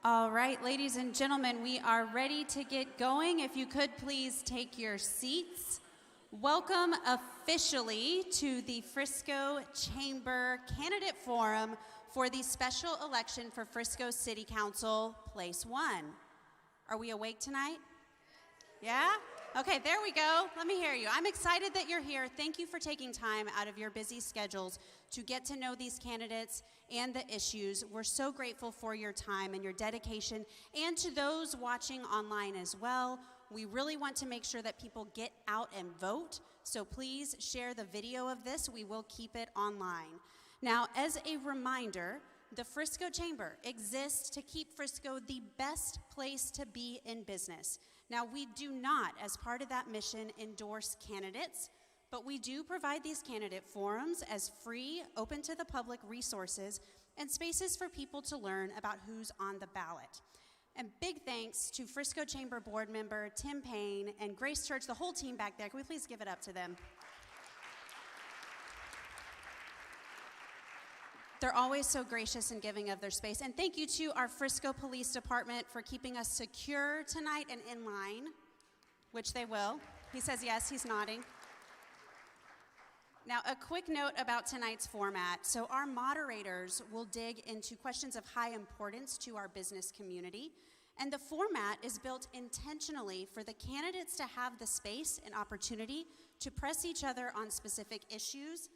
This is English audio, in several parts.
All right, ladies and gentlemen, we are ready to get going. If you could please take your seats. Welcome officially to the Frisco Chamber Candidate Forum for the special election for Frisco City Council, Place 1. Are we awake tonight? Yeah? Okay, there we go. Let me hear you. I'm excited that you're here. Thank you for taking time out of your busy schedules to get to know these candidates and the issues. We're so grateful for your time and your dedication, and to those watching online as well. We really want to make sure that people get out and vote, so please share the video of this. We will keep it online. Now, as a reminder, the Frisco Chamber exists to keep Frisco the best place to be in business. Now, we do not, as part of that mission, endorse candidates, but we do provide these candidate forums as free, open to the public resources and spaces for people to learn about who's on the ballot. And big thanks to Frisco Chamber Board member Tim Payne and Grace Church, the whole team back there. Can we please give it up to them? They're always so gracious and giving of their space. And thank you to our Frisco Police Department for keeping us secure tonight and in line, which they will. He says yes, he's nodding. Now, a quick note about tonight's format. So our moderators will dig into questions of high importance to our business community. And the format is built intentionally for the candidates to have the space and opportunity to press each other on specific issues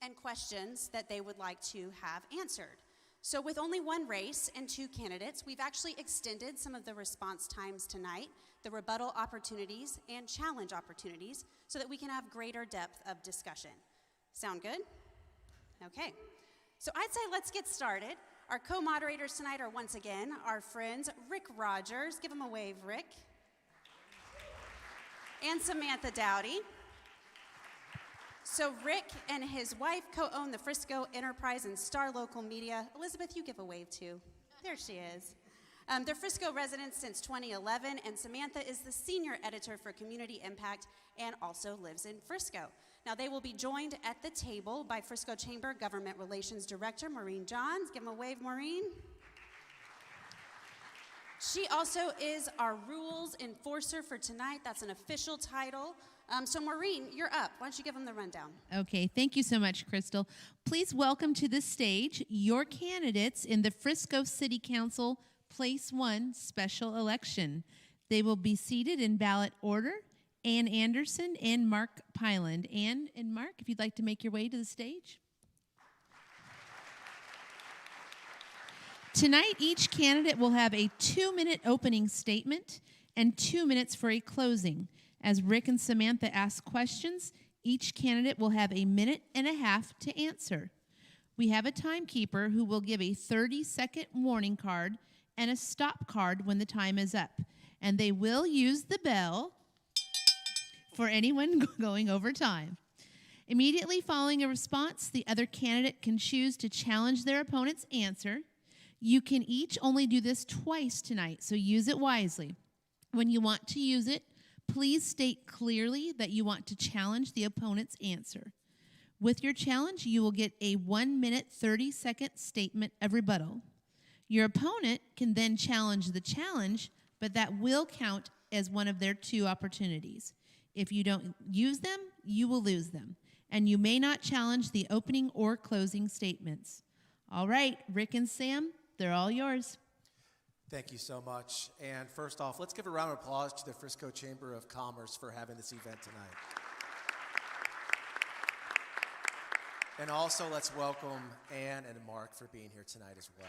and questions that they would like to have answered. So with only one race and two candidates, we've actually extended some of the response times tonight, the rebuttal opportunities and challenge opportunities, so that we can have greater depth of discussion. Sound good? Okay. So I'd say let's get started. Our co-moderators tonight are once again our friends Rick Rogers. Give him a wave, Rick. And Samantha Dowdy. So Rick and his wife co-own the Frisco Enterprise and Star Local Media. Elizabeth, you give a wave too. There she is. They're Frisco residents since 2011, and Samantha is the senior editor for Community Impact and also lives in Frisco. Now they will be joined at the table by Frisco Chamber Government Relations Director Maureen Johns. Give them a wave, Maureen. She also is our rules enforcer for tonight. That's an official title. So Maureen, you're up. Why don't you give them the rundown? Okay, thank you so much, Crystal. Please welcome to the stage your candidates in the Frisco City Council Place 1 special election. They will be seated in ballot order. Ann Anderson and Mark Pyland. Ann and Mark, if you'd like to make your way to the stage. Tonight, each candidate will have a 2-minute opening statement and 2 minutes for a closing. As Rick and Samantha ask questions, each candidate will have 1.5 minutes to answer. We have a timekeeper who will give a 30-second warning card and a stop card when the time is up. And they will use the bell for anyone going over time. Immediately following a response, the other candidate can choose to challenge their opponent's answer. You can each only do this twice tonight, so use it wisely. When you want to use it, please state clearly that you want to challenge the opponent's answer. With your challenge, you will get a 1-minute, 30-second statement of rebuttal. Your opponent can then challenge the challenge, but that will count as one of their 2 opportunities. If you don't use them, you will lose them, and you may not challenge the opening or closing statements. All right, Rick and Sam, they're all yours. Thank you so much. And first off, let's give a round of applause to the Frisco Chamber of Commerce for having this event tonight. And also, let's welcome Ann and Mark for being here tonight as well.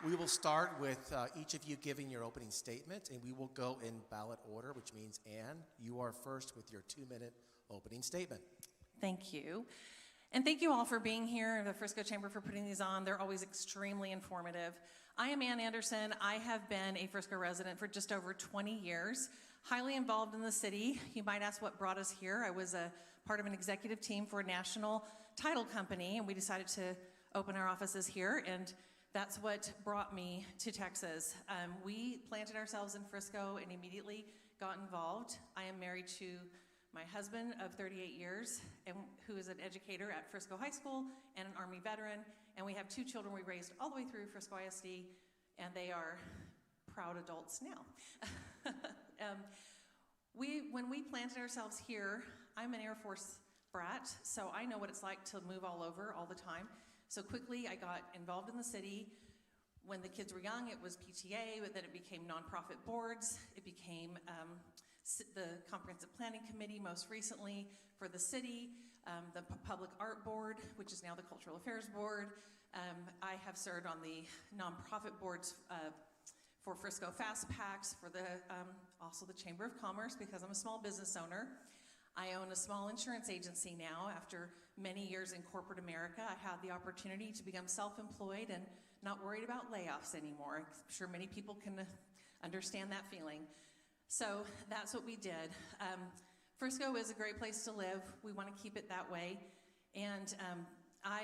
We will start with each of you giving your opening statement, and we will go in ballot order, which means, Ann, you are first with your 2-minute opening statement. Thank you. And thank you all for being here, the Frisco Chamber for putting these on. They're always extremely informative. I am Ann Anderson. I have been a Frisco resident for just over 20 years, highly involved in the city. You might ask what brought us here. I was a part of an executive team for a national title company, and we decided to open our offices here, and that's what brought me to Texas. We planted ourselves in Frisco and immediately got involved. I am married to my husband of 38 years, and who is an educator at Frisco High School and an Army veteran, and we have 2 children we raised all the way through Frisco ISD, and they are proud adults now. When we planted ourselves here, I'm an Air Force brat, so I know what it's like to move all over all the time. So quickly I got involved in the city. When the kids were young, it was PTA, but then it became nonprofit boards. It became the Comprehensive Planning Committee most recently for the city, the Public Art Board, which is now the Cultural Affairs Board. I have served on the nonprofit boards for Frisco Fast Packs, for also the Chamber of Commerce, because I'm a small business owner. I own a small insurance agency now. After many years in corporate America, I had the opportunity to become self-employed and not worried about layoffs anymore. I'm sure many people can understand that feeling. So that's what we did. Frisco is a great place to live. We want to keep it that way. And I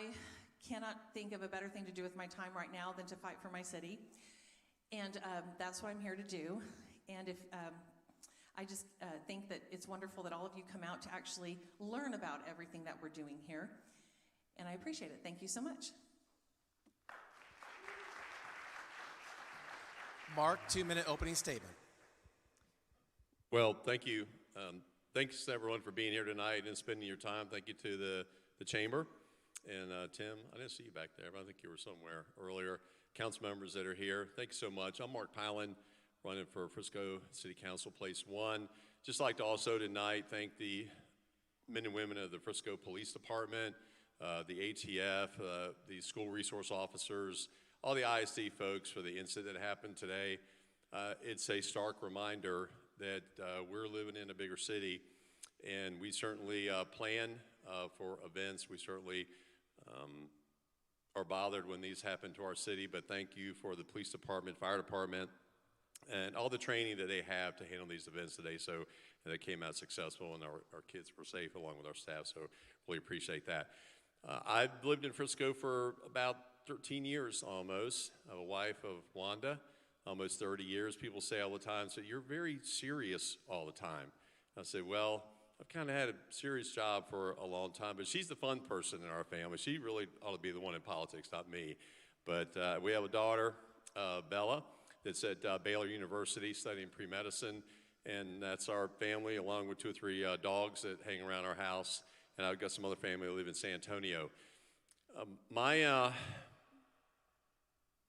cannot think of a better thing to do with my time right now than to fight for my city. And that's what I'm here to do. And if I just think that it's wonderful that all of you come out to actually learn about everything that we're doing here. And I appreciate it. Thank you so much. Mark, 2-minute opening statement. Well, thank you. Thanks everyone for being here tonight and spending your time. Thank you to the chamber. And Tim, I didn't see you back there, but I think you were somewhere earlier. Council members that are here, thanks so much. I'm Mark Pylan, running for Frisco City Council Place 1. Just like to also tonight thank the men and women of the Frisco Police Department, the ATF, the school resource officers, all the ISD folks for the incident that happened today. It's a stark reminder that we're living in a bigger city, and we certainly plan for events. We certainly are bothered when these happen to our city, but thank you for the police department, fire department, and all the training that they have to handle these events today, so they came out successful and our kids were safe along with our staff, so really appreciate that. I've lived in Frisco for about 13 years almost. I have a wife of Wanda, almost 30 years. People say all the time, so you're very serious all the time. I say, well, I've kind of had a serious job for a long time, but she's the fun person in our family. She really ought to be the one in politics, not me. But we have a daughter, Bella, that's at Baylor University studying pre-medicine, and that's our family, along with 2 or 3 dogs that hang around our house, and I've got some other family that live in San Antonio. My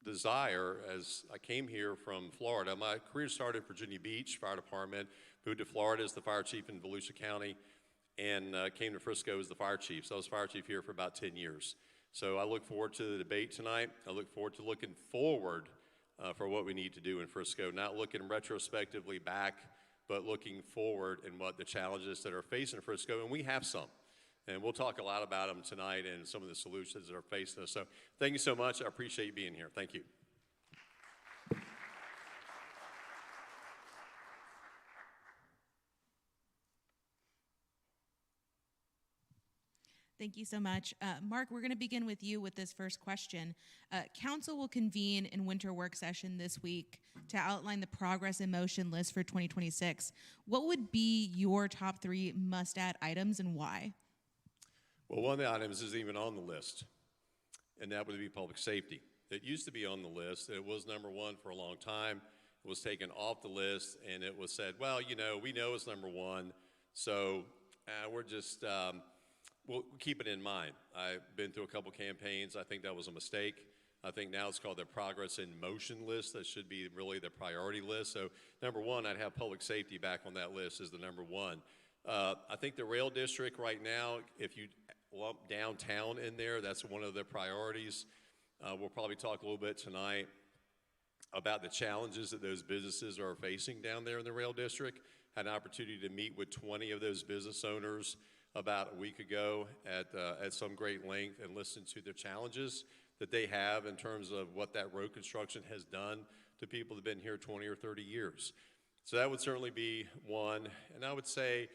desire, as I came here from Florida, my career started at Virginia Beach Fire Department, moved to Florida as the fire chief in Volusia County, and came to Frisco as the fire chief. So I was fire chief here for about 10 years. So I look forward to the debate tonight. I look forward to looking forward for what we need to do in Frisco, not looking retrospectively back, but looking forward and what the challenges that are facing Frisco, and we have some. And we'll talk a lot about them tonight and some of the solutions that are facing us. So thank you so much. I appreciate you being here. Thank you. Thank you so much. Mark, we're going to begin with you with this first question. Council will convene in winter work session this week to outline the progress and motion list for 2026. What would be your top 3 must-add items and why? Well, one of the items isn't even on the list, and that would be public safety. It used to be on the list. It was number 1 for a long time. It was taken off the list, and it was said, well, you know, we know it's number 1, so we're just... We'll keep it in mind. I've been through a couple campaigns. I think that was a mistake. I think now it's called the progress in motion list. That should be really the priority list. So number 1, I'd have public safety back on that list as the number 1. I think the rail district right now, if you lump downtown in there, that's one of the priorities. We'll probably talk a little bit tonight about the challenges that those businesses are facing down there in the rail district. Had an opportunity to meet with 20 of those business owners about a week ago at some great length and listen to the challenges that they have in terms of what that road construction has done to people that have been here 20 or 30 years. So that would certainly be one. And I would say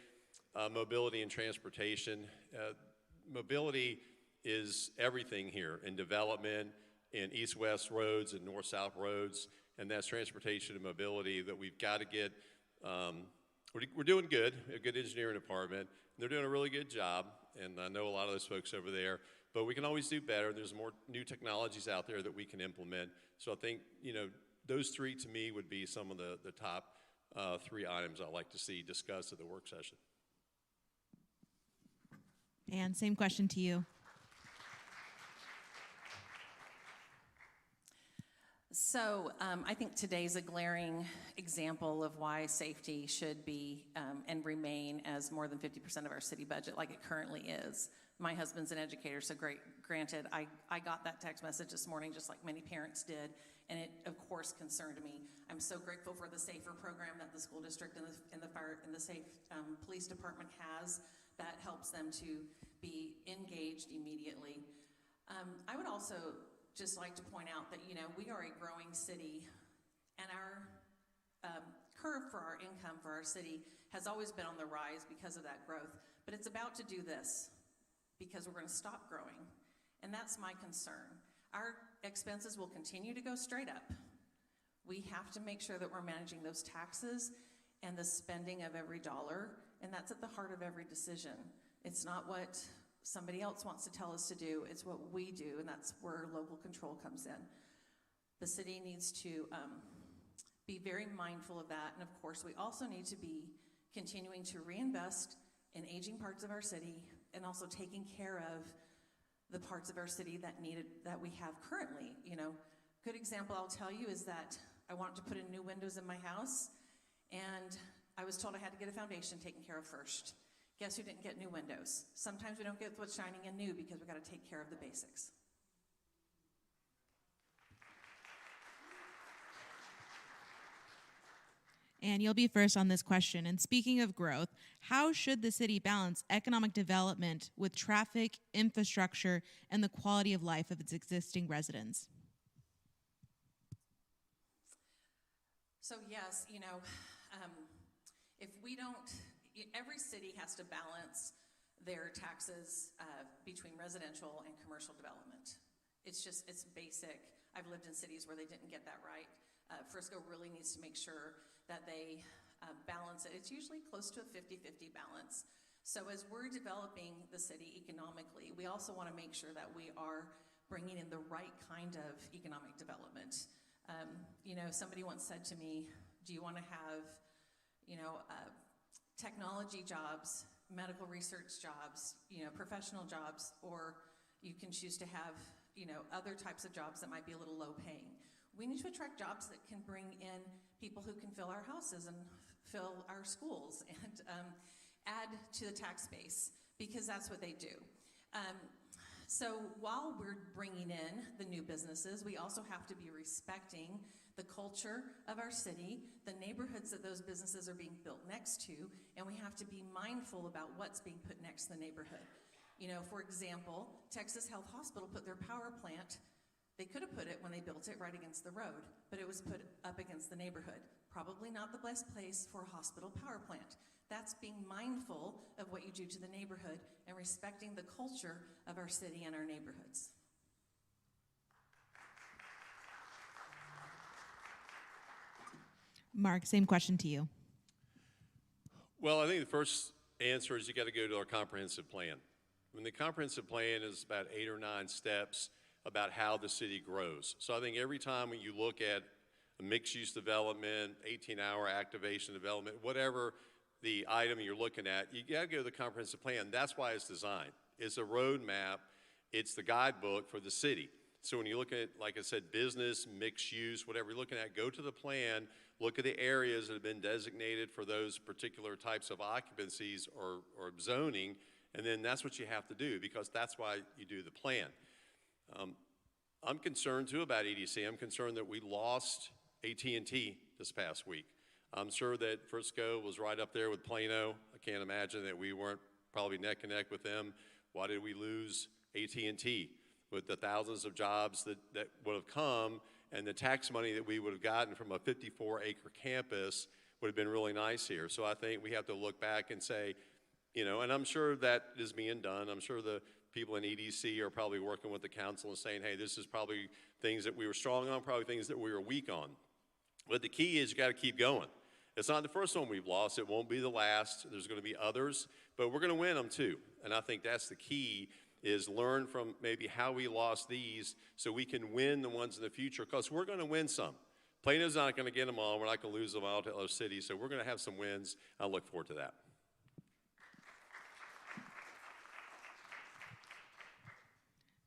mobility and transportation. Mobility is everything here in development, in east-west roads and north-south roads, and that's transportation and mobility that we've got to get we're doing good. We have a good engineering department. They're doing a really good job, and I know a lot of those folks over there. But we can always do better. There's more new technologies out there that we can implement. So I think, those three to me would be some of the top three items I'd like to see discussed at the work session. And same question to you. So I think today's a glaring example of why safety should be and remain as more than 50% of our city budget like it currently is. My husband's an educator, so granted, I got that text message this morning just like many parents did, and it, of course, concerned me. I'm so grateful for the SAFER program that the school district and the fire and the safe police department has that helps them to be engaged immediately. I would also just like to point out that, we are a growing city, and our curve for our income for our city has always been on the rise because of that growth, but it's about to do this because we're going to stop growing, and that's my concern. Our expenses will continue to go straight up. We have to make sure that we're managing those taxes and the spending of every dollar, and that's at the heart of every decision. It's not what somebody else wants to tell us to do, it's what we do, and that's where local control comes in. The city needs to be very mindful of that, and of course we also need to be continuing to reinvest in aging parts of our city and also taking care of the parts of our city that we have currently. Good example I'll tell you is that I wanted to put in new windows in my house, and I was told I had to get a foundation taken care of first. Guess who didn't get new windows? Sometimes we don't get what's shining and new because we got to take care of the basics. And you'll be first on this question. And speaking of growth, how should the city balance economic development with traffic, infrastructure, and the quality of life of its existing residents? So yes, if we don't, every city has to balance their taxes between residential and commercial development. It's basic. I've lived in cities where they didn't get that right. Frisco really needs to make sure that they balance it. It's usually close to a 50-50 balance. So as we're developing the city economically, we also want to make sure that we are bringing in the right kind of economic development. Somebody once said to me, do you want to have, technology jobs, medical research jobs, professional jobs, or you can choose to have, other types of jobs that might be a little low paying. We need to attract jobs that can bring in people who can fill our houses and fill our schools and add to the tax base, because that's what they do. So while we're bringing in the new businesses, we also have to be respecting the culture of our city, the neighborhoods that those businesses are being built next to, and we have to be mindful about what's being put next to the neighborhood. For example, Texas Health Hospital put their power plant, they could have put it when they built it right against the road, but it was put up against the neighborhood. Probably not the best place for a hospital power plant. That's being mindful of what you do to the neighborhood and respecting the culture of our city and our neighborhoods. Mark, same question to you. Well, I think the first answer is you got to go to our comprehensive plan. The comprehensive plan is about 8 or 9 steps about how the city grows. So I think every time when you look at a mixed-use development, 18-hour activation development, whatever the item you're looking at, you got to go to the comprehensive plan. That's why it's designed. It's a roadmap. It's the guidebook for the city. So when you look at, like I said, business, mixed use, whatever you're looking at, go to the plan, look at the areas that have been designated for those particular types of occupancies or zoning, and then that's what you have to do, because that's why you do the plan. I'm concerned too about EDC. I'm concerned that we lost AT&T this past week. I'm sure that Frisco was right up there with Plano. I can't imagine that we weren't probably neck and neck with them. Why did we lose AT&T? With the thousands of jobs that would have come, and the tax money that we would have gotten from a 54-acre campus would have been really nice here. So I think we have to look back and say, and I'm sure that is being done. I'm sure the people in EDC are probably working with the council and saying, hey, this is probably things that we were strong on, probably things that we were weak on. But the key is you got to keep going. It's not the first one we've lost. It won't be the last. There's going to be others, but we're going to win them too. And I think that's the key, is learn from maybe how we lost these so we can win the ones in the future, because we're going to win some. Plano's not going to get them all. We're not going to lose them all to other cities, so we're going to have some wins. I look forward to that.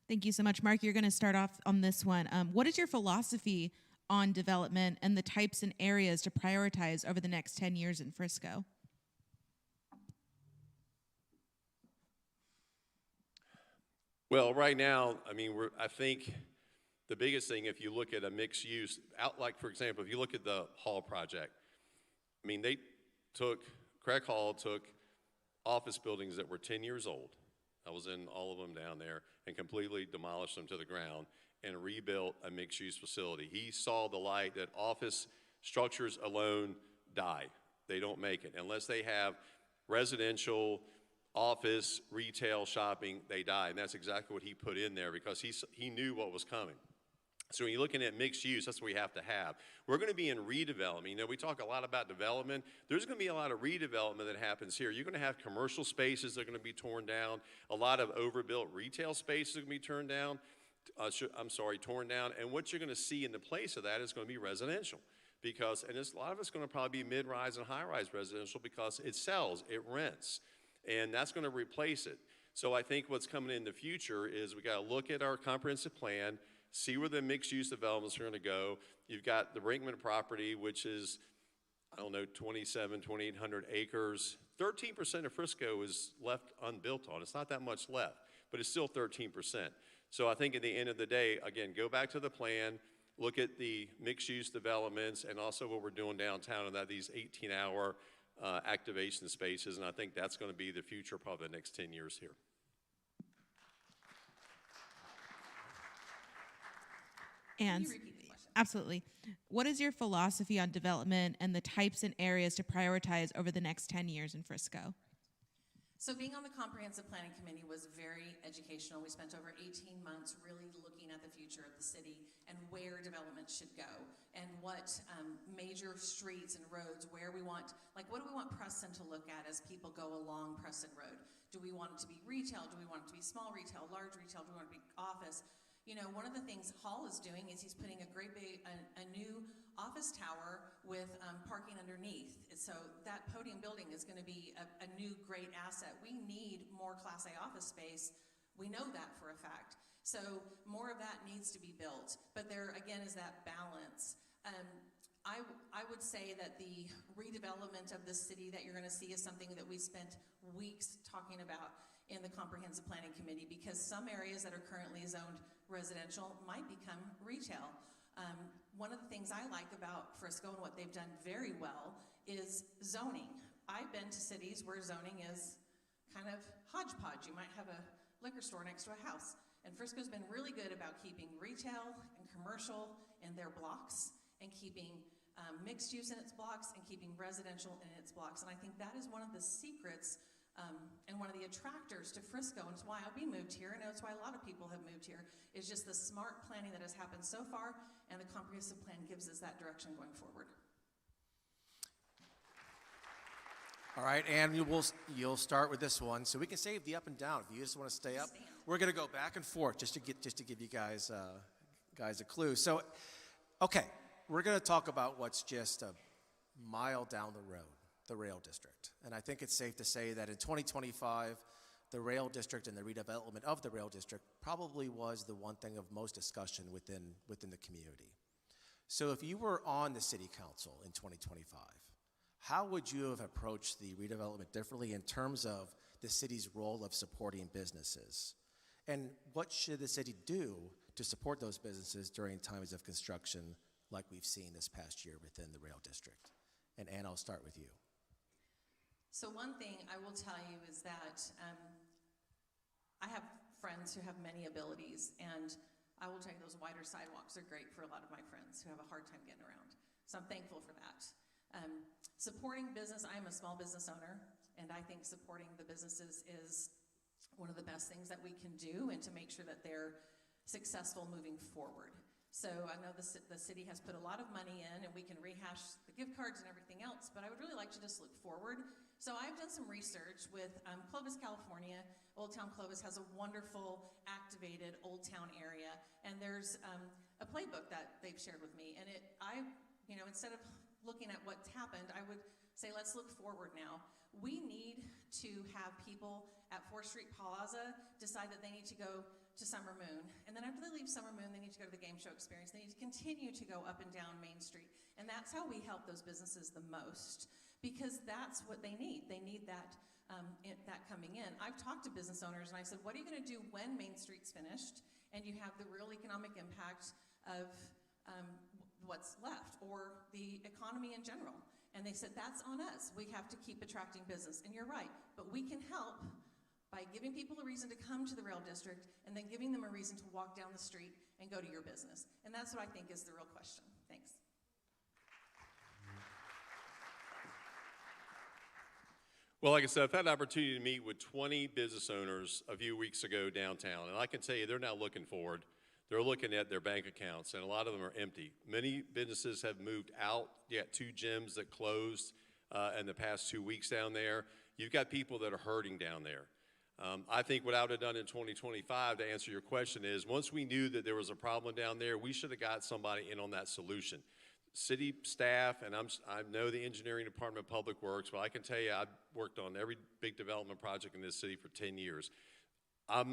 Thank you so much. Mark, you're going to start off on this one. What is your philosophy on development and the types and areas to prioritize over the next 10 years in Frisco? Well, right now, I mean, I think the biggest thing, if you look at a mixed use, like, for example, if you look at the Hall project, I mean, Craig Hall took office buildings that were 10 years old. I was in all of them down there, and completely demolished them to the ground and rebuilt a mixed-use facility. He saw the light that office structures alone die. They don't make it. Unless they have residential, office, retail, shopping, they die. And that's exactly what he put in there, because he knew what was coming. So when you're looking at mixed use, that's what we have to have. We're going to be in redevelopment. You know, we talk a lot about development. There's going to be a lot of redevelopment that happens here. You're going to have commercial spaces that are going to be torn down. A lot of overbuilt retail spaces are going to be torn down. And what you're going to see in the place of that is going to be residential. And a lot of it's going to probably be mid-rise and high-rise residential, because it sells, it rents, and that's going to replace it. So I think what's coming in the future is we got to look at our comprehensive plan, see where the mixed-use developments are going to go. You've got the Brinkman property, which is, 2,800 acres. 13% of Frisco is left unbuilt on. It's not that much left, but it's still 13%. So I think at the end of the day, again, go back to the plan, look at the mixed-use developments, and also what we're doing downtown, and these 18-hour activation spaces, and I think that's going to be the future probably the next 10 years here. And Can you repeat the question? absolutely. What is your philosophy on development and the types and areas to prioritize over the next 10 years in Frisco? So being on the Comprehensive Planning Committee was very educational. We spent over 18 months really looking at the future of the city and where development should go, and what major streets and roads, where we want, like, what do we want Preston to look at as people go along Preston Road? Do we want it to be retail? Do we want it to be small retail, large retail? Do we want it to be office? You know, one of the things Hall is doing is he's putting a new office tower with parking underneath. So that podium building is going to be a new great asset. We need more Class A office space. We know that for a fact. So more of that needs to be built. But there, again, is that balance. I would say that the redevelopment of the city that you're going to see is something that we spent weeks talking about in the Comprehensive Planning Committee, because some areas that are currently zoned residential might become retail. One of the things I like about Frisco and what they've done very well is zoning. I've been to cities where zoning is kind of hodgepodge. You might have a liquor store next to a house. And Frisco's been really good about keeping retail and commercial in their blocks, and keeping mixed use in its blocks, and keeping residential in its blocks. And I think that is one of the secrets and one of the attractors to Frisco, and it's why we moved here, and it's why a lot of people have moved here, is just the smart planning that has happened so far, and the comprehensive plan gives us that direction going forward. All right, and you'll start with this one, so we can save the up and down if you just want to stay up. We're going to go back and forth just to give you guys a clue. So, okay, we're going to talk about what's just a mile down the road, the rail district. And I think it's safe to say that in 2025, the rail district and the redevelopment of the rail district probably was the one thing of most discussion within the community. So if you were on the city council in 2025, how would you have approached the redevelopment differently in terms of the city's role of supporting businesses? And what should the city do to support those businesses during times of construction like we've seen this past year within the rail district? And Ann, I'll start with you. So one thing I will tell you is that I have friends who have many abilities, and I will tell you those wider sidewalks are great for a lot of my friends who have a hard time getting around. So I'm thankful for that. Supporting business, I am a small business owner, and I think supporting the businesses is one of the best things that we can do, and to make sure that they're successful moving forward. So I know the city has put a lot of money in, and we can rehash the gift cards and everything else, but I would really like to just look forward. So I've done some research with Clovis, California. Old Town Clovis has a wonderful activated Old Town area, and there's a playbook that they've shared with me. And instead of looking at what's happened, I would say let's look forward now. We need to have people at 4th Street Plaza decide that they need to go to Summer Moon. And then after they leave Summer Moon, they need to go to the game show experience. They need to continue to go up and down Main Street. And that's how we help those businesses the most, because that's what they need. They need that coming in. I've talked to business owners and I said, what are you going to do when Main Street's finished and you have the real economic impact of what's left, or the economy in general? And they said, that's on us. We have to keep attracting business. And you're right, but we can help by giving people a reason to come to the rail district and then giving them a reason to walk down the street and go to your business. And that's what I think is the real question. Thanks. Well, like I said, I've had the opportunity to meet with 20 business owners a few weeks ago downtown, and I can tell you they're now looking forward. They're looking at their bank accounts, and a lot of them are empty. Many businesses have moved out. You got 2 gyms that closed in the past 2 weeks down there. You've got people that are hurting down there. I think what I would have done in 2025, to answer your question, is once we knew that there was a problem down there, we should have got somebody in on that solution. City staff, and I know the engineering department of public works, but I can tell you I've worked on every big development project in this city for 10 years. I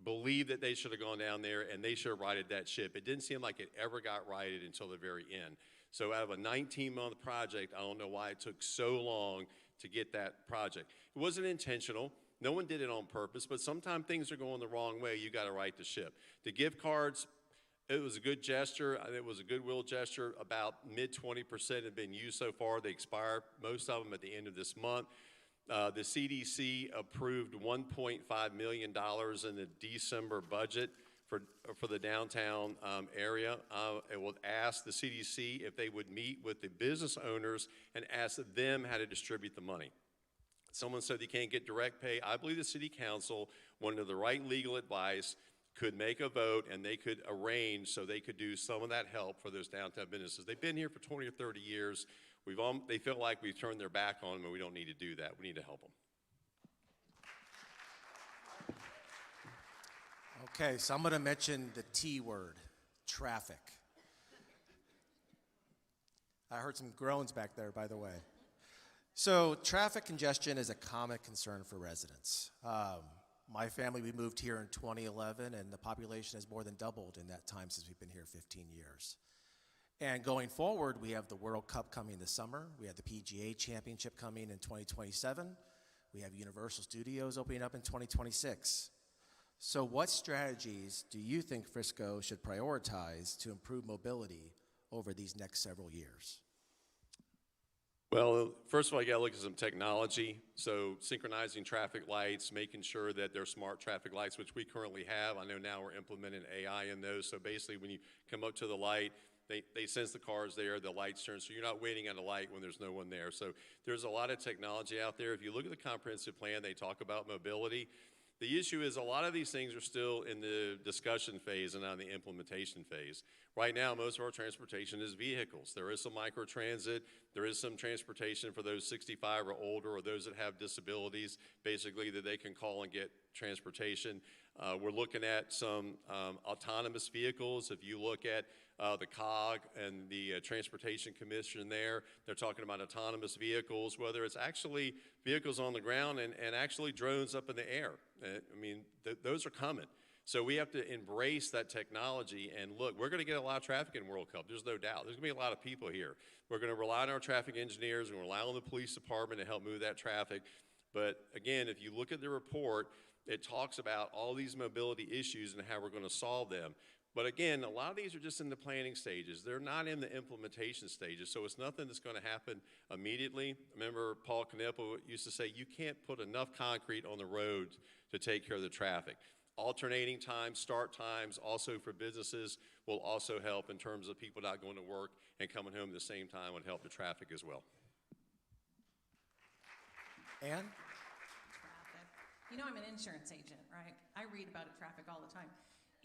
believe that they should have gone down there and they should have righted that ship. It didn't seem like it ever got righted until the very end. So out of a 19-month project, I don't know why it took so long to get that project. It wasn't intentional. No one did it on purpose, but sometimes things are going the wrong way. You got to right the ship. The gift cards, it was a good gesture. It was a goodwill gesture. About mid-20% have been used so far. They expire, most of them, at the end of this month. The CDC approved $1.5 million in the December budget for the downtown area. It will ask the CDC if they would meet with the business owners and ask them how to distribute the money. Someone said they can't get direct pay. I believe the city council, under the right legal advice, could make a vote and they could arrange so they could do some of that help for those downtown businesses. They've been here for 20 or 30 years. They feel like we've turned their back on them, and we don't need to do that. We need to help them. Okay, so I'm going to mention the T word, traffic. I heard some groans back there, by the way. So traffic congestion is a common concern for residents. My family, we moved here in 2011, and the population has more than doubled in that time since we've been here 15 years. And going forward, we have the World Cup coming this summer. We have the PGA Championship coming in 2027. We have Universal Studios opening up in 2026. So what strategies do you think Frisco should prioritize to improve mobility over these next several years? Well, first of all, you got to look at some technology. So synchronizing traffic lights, making sure that they're smart traffic lights, which we currently have. I know now we're implementing AI in those. So basically, when you come up to the light, they sense the car's there, the lights turn, so you're not waiting at a light when there's no one there. So there's a lot of technology out there. If you look at the comprehensive plan, they talk about mobility. The issue is a lot of these things are still in the discussion phase and not in the implementation phase. Right now, most of our transportation is vehicles. There is some microtransit. There is some transportation for those 65 or older or those that have disabilities, basically, that they can call and get transportation. We're looking at some autonomous vehicles. If you look at the COG and the Transportation Commission there, they're talking about autonomous vehicles, whether it's actually vehicles on the ground and actually drones up in the air. I mean, those are coming. So we have to embrace that technology. And look, we're going to get a lot of traffic in World Cup. There's no doubt. There's going to be a lot of people here. We're going to rely on our traffic engineers and rely on the police department to help move that traffic. But again, if you look at the report, it talks about all these mobility issues and how we're going to solve them. But again, a lot of these are just in the planning stages. They're not in the implementation stages, so it's nothing that's going to happen immediately. Remember, Paul Kneppel used to say, you can't put enough concrete on the road to take care of the traffic. Alternating times, start times, also for businesses, will also help in terms of people not going to work and coming home at the same time would help the traffic as well. Ann? Traffic. You know, I'm an insurance agent, right? I read about traffic all the time.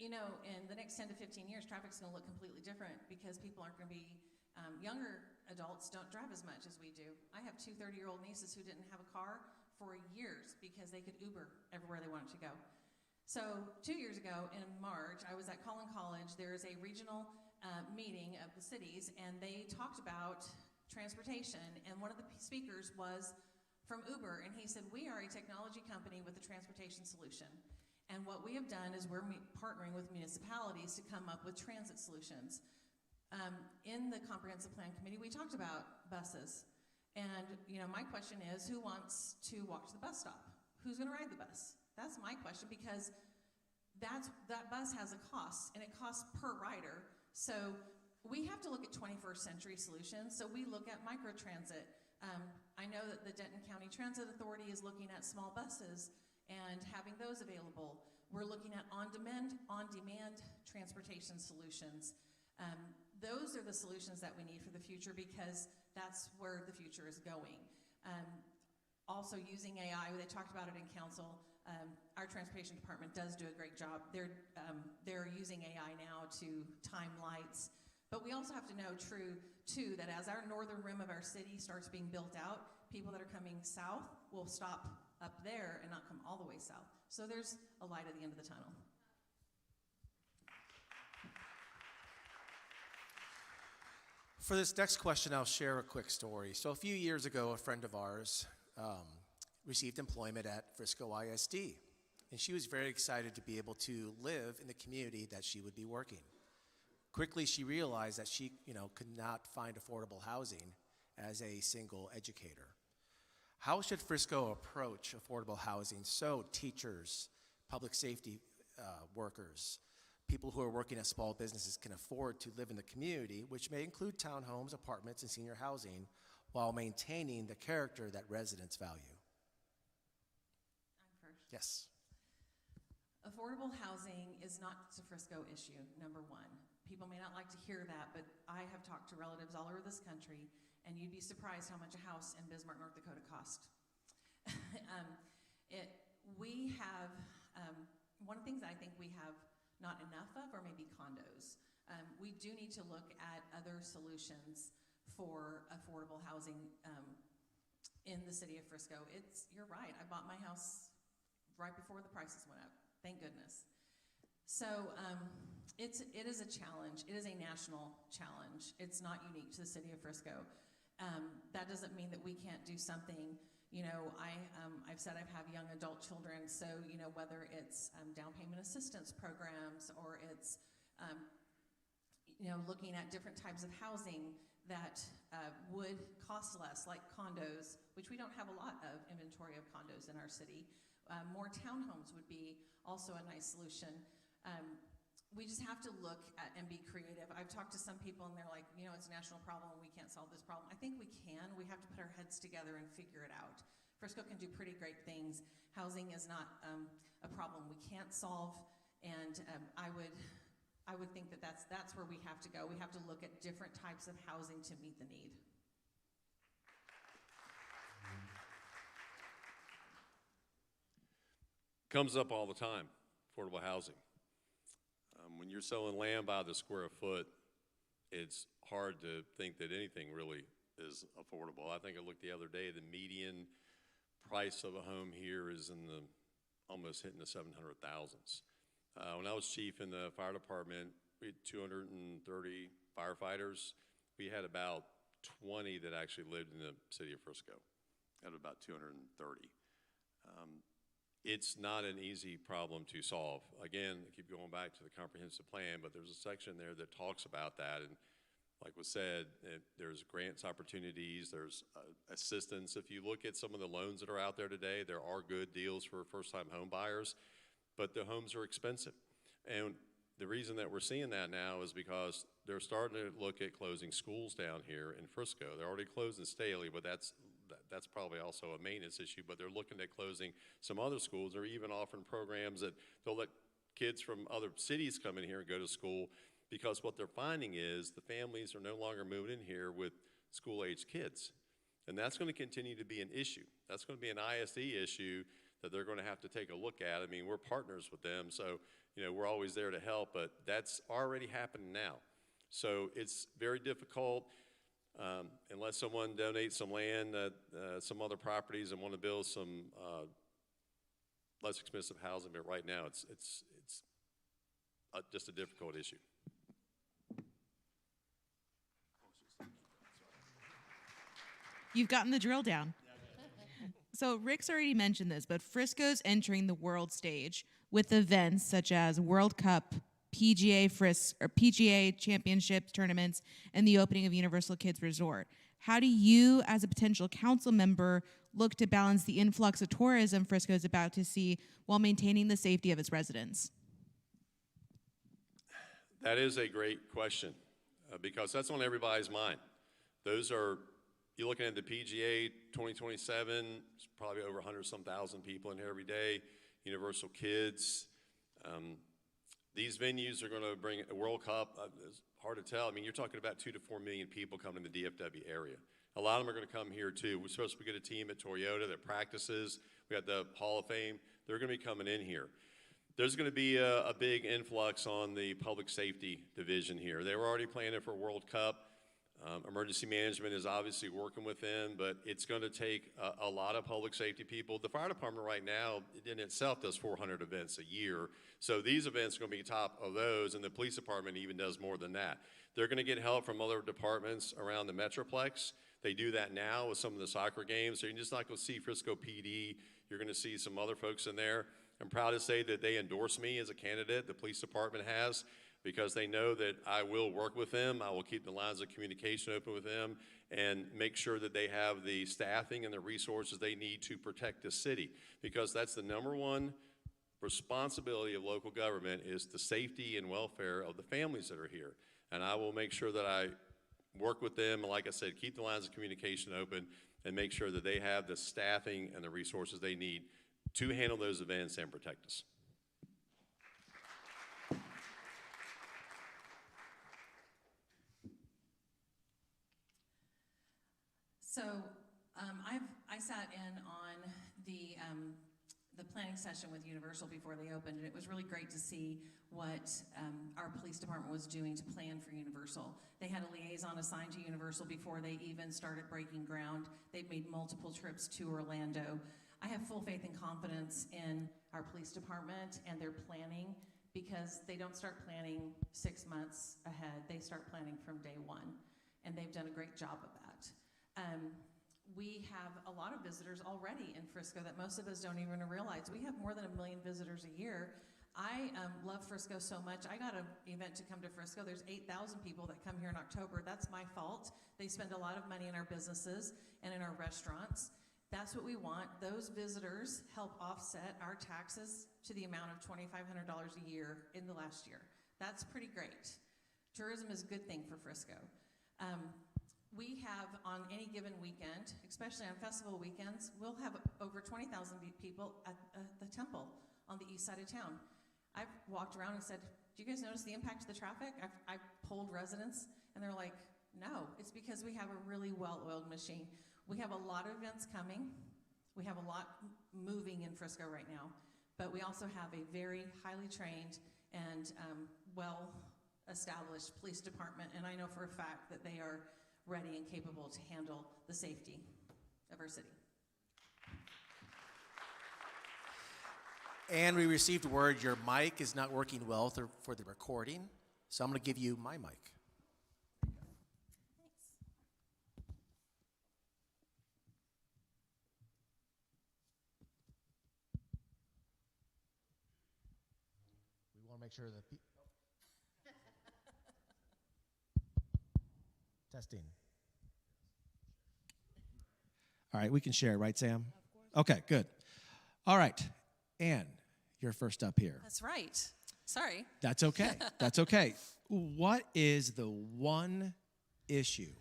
you know, in the next 10 to 15 years, traffic's going to look completely different because people aren't going to be, younger adults don't drive as much as we do. I have two 30-year-old nieces who didn't have a car for years because they could Uber everywhere they wanted to go. So 2 years ago in March, I was at Collin College. There is a regional meeting of the cities, and they talked about transportation, and one of the speakers was from Uber, and he said, we are a technology company with a transportation solution. And what we have done is we're partnering with municipalities to come up with transit solutions. In the Comprehensive Plan Committee, we talked about buses. And, you know, my question is, who wants to walk to the bus stop? Who's gonna ride the bus? That's my question, because that bus has a cost, and it costs per rider. So we have to look at 21st century solutions. So we look at microtransit. I know that the Denton County Transit Authority is looking at small buses and having those available. We're looking at on-demand transportation solutions. Those are the solutions that we need for the future, because that's where the future is going. Also using AI, they talked about it in council. Our transportation department does do a great job. They're using AI now to time lights. But we also have to know too, that as our northern rim of our city starts being built out, people that are coming south will stop up there and not come all the way south. So there's a light at the end of the tunnel. For this next question, I'll share a quick story. So a few years ago, a friend of ours received employment at Frisco ISD, and she was very excited to be able to live in the community that she would be working. Quickly, she realized that she, could not find affordable housing as a single educator. How should Frisco approach affordable housing so teachers, public safety workers, people who are working at small businesses can afford to live in the community, which may include townhomes, apartments, and senior housing, while maintaining the character that residents value? I'm first. Yes. Affordable housing is not just a Frisco issue, number one. People may not like to hear that, but I have talked to relatives all over this country, and you'd be surprised how much a house in Bismarck, North Dakota cost. We have, one of the things I think we have not enough of are maybe condos. We do need to look at other solutions for affordable housing in the city of Frisco. You're right, I bought my house right before the prices went up, thank goodness. So it is a challenge. It is a national challenge. It's not unique to the city of Frisco. That doesn't mean that we can't do something. I've said I have young adult children, so whether it's down payment assistance programs, or it's looking at different types of housing that would cost less, like condos, which we don't have a lot of inventory of condos in our city. More townhomes would be also a nice solution. We just have to look at and be creative. I've talked to some people and they're like, it's a national problem, we can't solve this problem. I think we can. We have to put our heads together and figure it out. Frisco can do pretty great things. Housing is not a problem we can't solve, and I would think that that's where we have to go. We have to look at different types of housing to meet the need. Comes up all the time, affordable housing. When you're selling land by the square foot, it's hard to think that anything really is affordable. I think I looked the other day, the median price of a home here is almost hitting the 700,000s. When I was chief in the fire department, we had 230 firefighters. We had about 20 that actually lived in the city of Frisco, out of about 230. It's not an easy problem to solve. Again, I keep going back to the comprehensive plan, but there's a section there that talks about that. And like was said, there's grants opportunities, there's assistance. If you look at some of the loans that are out there today, there are good deals for first-time home buyers, but the homes are expensive. And the reason that we're seeing that now is because they're starting to look at closing schools down here in Frisco. They're already closed in Staley, but that's probably also a maintenance issue, but they're looking at closing some other schools. They're even offering programs that they'll let kids from other cities come in here and go to school, because what they're finding is the families are no longer moving in here with school-aged kids. And that's going to continue to be an issue. That's going to be an ISD issue that they're going to have to take a look at. I mean, we're partners with them, so we're always there to help, but that's already happening now. So it's very difficult unless someone donates some land, some other properties, and want to build some less expensive housing. But right now, it's just a difficult issue. You've gotten the drill down. So Rick's already mentioned this, but Frisco's entering the world stage with events such as World Cup, PGA Championships tournaments, and the opening of Universal Kids Resort. How do you, as a potential council member, look to balance the influx of tourism Frisco is about to see while maintaining the safety of its residents? That is a great question because that's on everybody's mind. You're looking at the PGA 2027, it's probably over 100-some thousand people in here every day, Universal Kids. These venues are going to bring a World Cup. It's hard to tell. I mean, you're talking about 2 to 4 million people coming to the DFW area. A lot of them are going to come here too. We're supposed to get a team at Toyota that practices. We got the Hall of Fame. They're going to be coming in here. There's going to be a big influx on the public safety division here. They were already planning for a World Cup. Emergency management is obviously working with them, but it's going to take a lot of public safety people. The fire department right now in itself does 400 events a year. So these events are going to be top of those, and the police department even does more than that. They're going to get help from other departments around the Metroplex. They do that now with some of the soccer games. So you're just not going to see Frisco PD. You're going to see some other folks in there. I'm proud to say that they endorse me as a candidate, the police department has, because they know that I will work with them. I will keep the lines of communication open with them and make sure that they have the staffing and the resources they need to protect the city, because that's the number one responsibility of local government, is the safety and welfare of the families that are here. And I will make sure that I work with them, and like I said, keep the lines of communication open and make sure that they have the staffing and the resources they need to handle those events and protect us. So I sat in on the planning session with Universal before they opened, and it was really great to see what our police department was doing to plan for Universal. They had a liaison assigned to Universal before they even started breaking ground. They've made multiple trips to Orlando. I have full faith and confidence in our police department and their planning, because they don't start planning 6 months ahead. They start planning from day one, and they've done a great job of that. We have a lot of visitors already in Frisco that most of us don't even realize. We have more than 1 million visitors a year. I love Frisco so much. I got an event to come to Frisco. There's 8,000 people that come here in October. That's my fault. They spend a lot of money in our businesses and in our restaurants. That's what we want. Those visitors help offset our taxes to the amount of $2,500 a year in the last year. That's pretty great. Tourism is a good thing for Frisco. We have, on any given weekend, especially on festival weekends, we'll have over 20,000 people at the temple on the east side of town. I've walked around and said, do you guys notice the impact of the traffic? I've polled residents, and they're like, no, it's because we have a really well-oiled machine. We have a lot of events coming. We have a lot moving in Frisco right now, but we also have a very highly trained and well-established police department, and I know for a fact that they are ready and capable to handle the safety of our city. And we received word your mic is not working well for the recording, so I'm going to give you my mic. We want to make sure that testing. All right, we can share, right, Sam? Of course. Okay, good. All right, Ann, you're first up here. That's right. Sorry. That's okay. That's okay. What is the one issue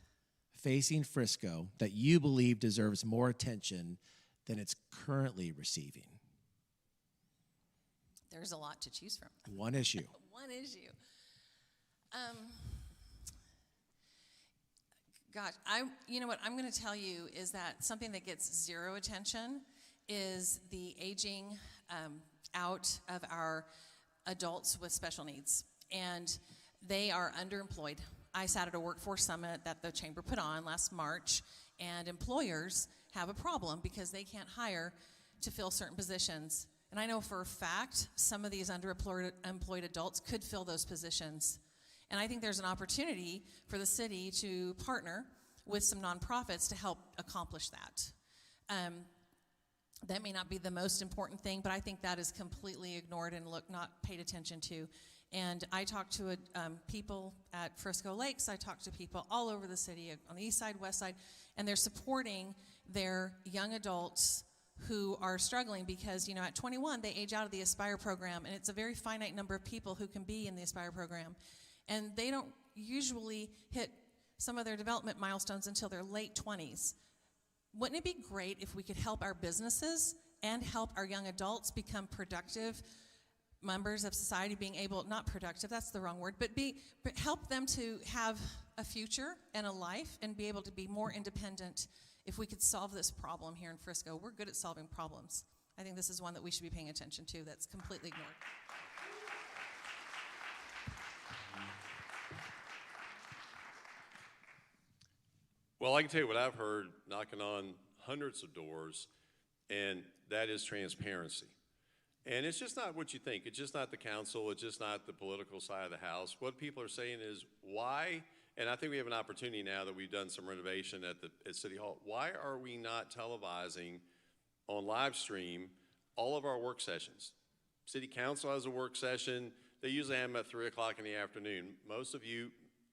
facing Frisco that you believe deserves more attention than it's currently receiving? There's a lot to choose from. One issue. One issue. Gosh, you know what I'm going to tell you is that something that gets zero attention is the aging out of our adults with special needs, and they are underemployed. I sat at a workforce summit that the chamber put on last March, and employers have a problem because they can't hire to fill certain positions. And I know for a fact some of these underemployed adults could fill those positions. And I think there's an opportunity for the city to partner with some nonprofits to help accomplish that. That may not be the most important thing, but I think that is completely ignored and not paid attention to. And I talked to people at Frisco Lakes. I talked to people all over the city on the east side, west side, and they're supporting their young adults who are struggling because, you know, at 21, they age out of the Aspire program, and it's a very finite number of people who can be in the Aspire program. And they don't usually hit some of their development milestones until their late 20s. Wouldn't it be great if we could help our businesses and help our young adults become productive members of society, being able, not productive, that's the wrong word, but help them to have a future and a life and be able to be more independent if we could solve this problem here in Frisco. We're good at solving problems. I think this is one that we should be paying attention to that's completely ignored. Well, I can tell you what I've heard knocking on hundreds of doors, and that is transparency. And it's just not what you think. It's just not the council. It's just not the political side of the house. What people are saying is, why, and I think we have an opportunity now that we've done some renovation at City Hall, why are we not televising on live stream all of our work sessions? City Council has a work session. They usually have them at 3 o'clock in the afternoon. Most of you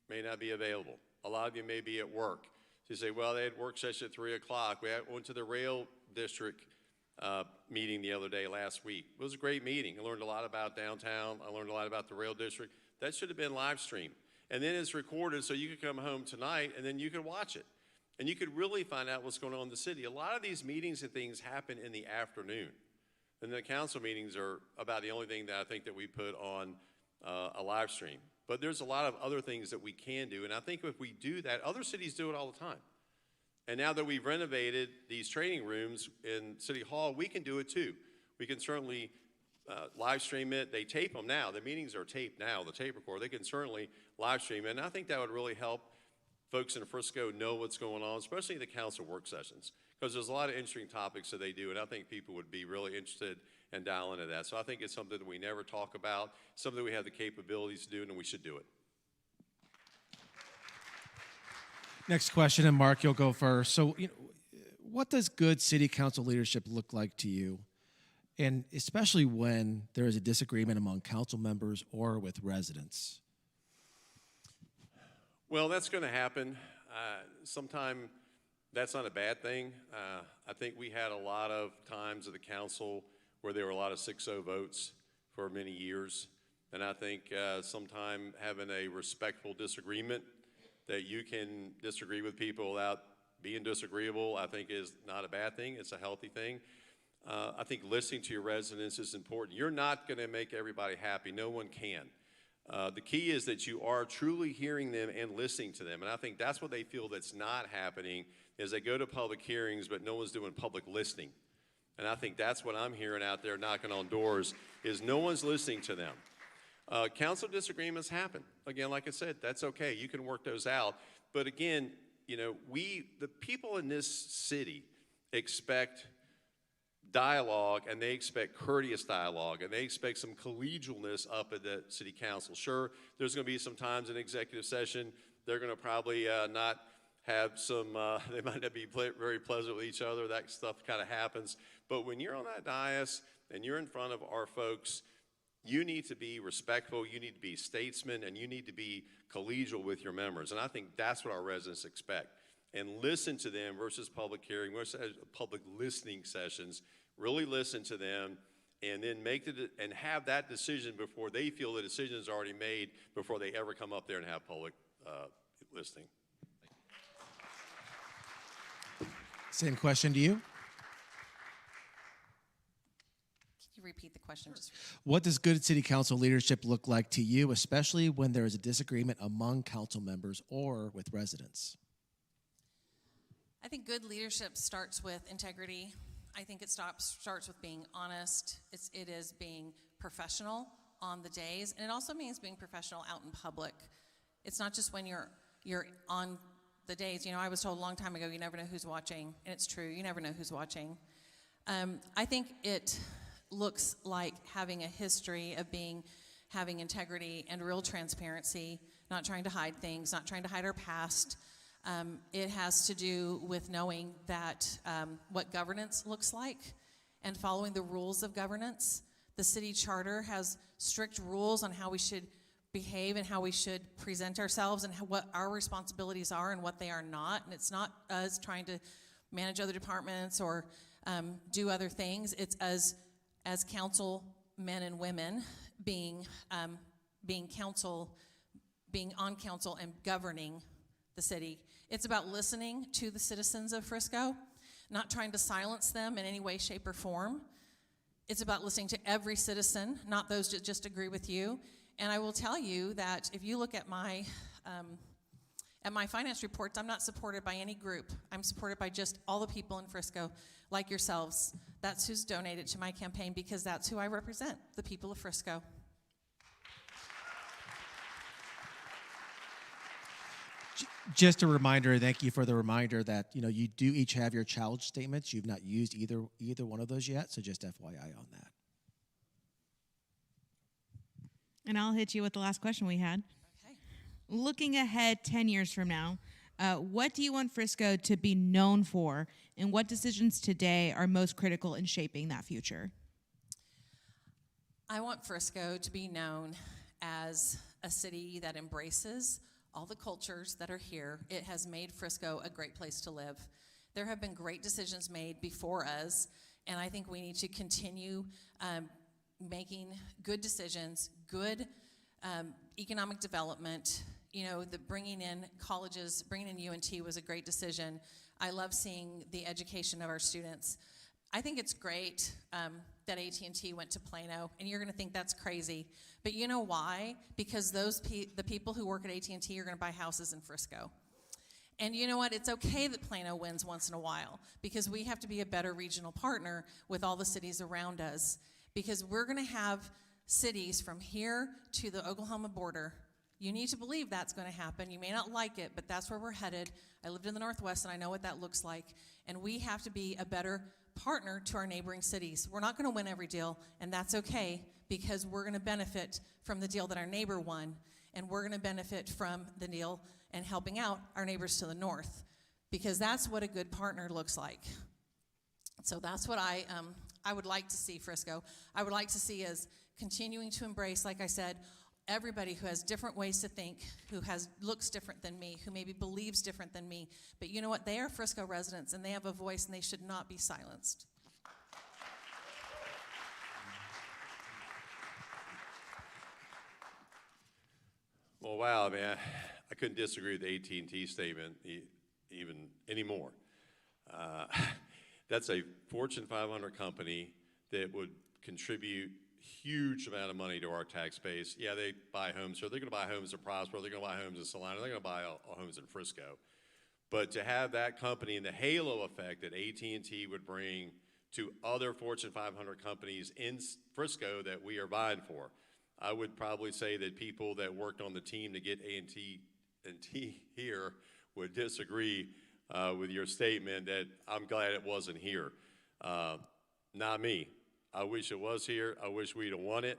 may not be available. A lot of you may be at work. So you say, well, they had work session at 3 o'clock. We went to the rail district meeting the other day last week. It was a great meeting. I learned a lot about downtown. I learned a lot about the rail district. That should have been live streamed. And then it's recorded so you could come home tonight and then you could watch it. And you could really find out what's going on in the city. A lot of these meetings and things happen in the afternoon. And the council meetings are about the only thing that I think that we put on a live stream. But there's a lot of other things that we can do. And I think if we do that, other cities do it all the time. And now that we've renovated these training rooms in City Hall, we can do it too. We can certainly live stream it. They tape them now. The meetings are taped now, the tape recorder. They can certainly live stream it. And I think that would really help folks in Frisco know what's going on, especially the council work sessions, because there's a lot of interesting topics that they do, and I think people would be really interested in dialing into that. So I think it's something that we never talk about, something we have the capabilities to do, and we should do it. Next question, and Mark, you'll go first. So, what does good city council leadership look like to you? And especially when there is a disagreement among council members or with residents? Well, that's going to happen. Sometime that's not a bad thing. I think we had a lot of times at the council where there were a lot of 6-0 votes for many years. And I think sometime having a respectful disagreement, that you can disagree with people without being disagreeable, I think is not a bad thing. It's a healthy thing. I think listening to your residents is important. You're not going to make everybody happy. No one can. The key is that you are truly hearing them and listening to them. And I think that's what they feel that's not happening, is they go to public hearings, but no one's doing public listening. And I think that's what I'm hearing out there knocking on doors, is no one's listening to them. Council disagreements happen. Again, like I said, that's okay. You can work those out. But again, the people in this city expect dialogue, and they expect courteous dialogue, and they expect some collegialness up at the city council. Sure, there's going to be some times in executive session they're going to probably not have some, they might not be very pleasant with each other. That stuff kind of happens. But when you're on that dais and you're in front of our folks, you need to be respectful, you need to be statesman, and you need to be collegial with your members. And I think that's what our residents expect. And listen to them versus public hearing, versus public listening sessions. Really listen to them, and then and have that decision before they feel the decision is already made, before they ever come up there and have public listening. Same question to you. Can you repeat the question? What does good city council leadership look like to you, especially when there is a disagreement among council members or with residents? I think good leadership starts with integrity. I think it starts with being honest. It is being professional on the days, and it also means being professional out in public. It's not just when you're on the days. You know, I was told a long time ago, you never know who's watching, and it's true. You never know who's watching. I think it looks like having a history of having integrity and real transparency, not trying to hide things, not trying to hide our past. It has to do with knowing that what governance looks like and following the rules of governance. The city charter has strict rules on how we should behave and how we should present ourselves and what our responsibilities are and what they are not. And it's not us trying to manage other departments or do other things. It's us as council men and women being on council and governing the city. It's about listening to the citizens of Frisco, not trying to silence them in any way, shape, or form. It's about listening to every citizen, not those that just agree with you. And I will tell you that if you look at my finance reports, I'm not supported by any group. I'm supported by just all the people in Frisco, like yourselves. That's who's donated to my campaign because that's who I represent, the people of Frisco. Just a reminder, thank you for the reminder that, you know, you do each have your challenge statements. You've not used either one of those yet, so just FYI on that. And I'll hit you with the last question we had. Okay. Looking ahead 10 years from now, what do you want Frisco to be known for, and what decisions today are most critical in shaping that future? I want Frisco to be known as a city that embraces all the cultures that are here. It has made Frisco a great place to live. There have been great decisions made before us, and I think we need to continue making good decisions, good economic development. You know, bringing in colleges, bringing in UNT was a great decision. I love seeing the education of our students. I think it's great that AT&T went to Plano, and you're going to think that's crazy. But you know why? Because the people who work at AT&T are going to buy houses in Frisco. And you know what? It's okay that Plano wins once in a while because we have to be a better regional partner with all the cities around us because we're going to have cities from here to the Oklahoma border. You need to believe that's going to happen. You may not like it, but that's where we're headed. I lived in the Northwest, and I know what that looks like. And we have to be a better partner to our neighboring cities. We're not going to win every deal, and that's okay because we're going to benefit from the deal that our neighbor won, and we're going to benefit from the deal and helping out our neighbors to the north because that's what a good partner looks like. So that's what I would like to see Frisco. I would like to see us continuing to embrace, like I said, everybody who has different ways to think, who looks different than me, who maybe believes different than me. But you know what? They are Frisco residents, and they have a voice, and they should not be silenced. Well, wow, I mean, I couldn't disagree with the AT&T statement even anymore. That's a Fortune 500 company that would contribute huge amount of money to our tax base. Yeah, they buy homes here. They're going to buy homes in Prosper. They're going to buy homes in Salina. They're going to buy homes in Frisco. But to have that company and the halo effect that AT&T would bring to other Fortune 500 companies in Frisco that we are vying for, I would probably say that people that worked on the team to get AT&T here would disagree with your statement that I'm glad it wasn't here. Not me. I wish it was here. I wish we'd have won it.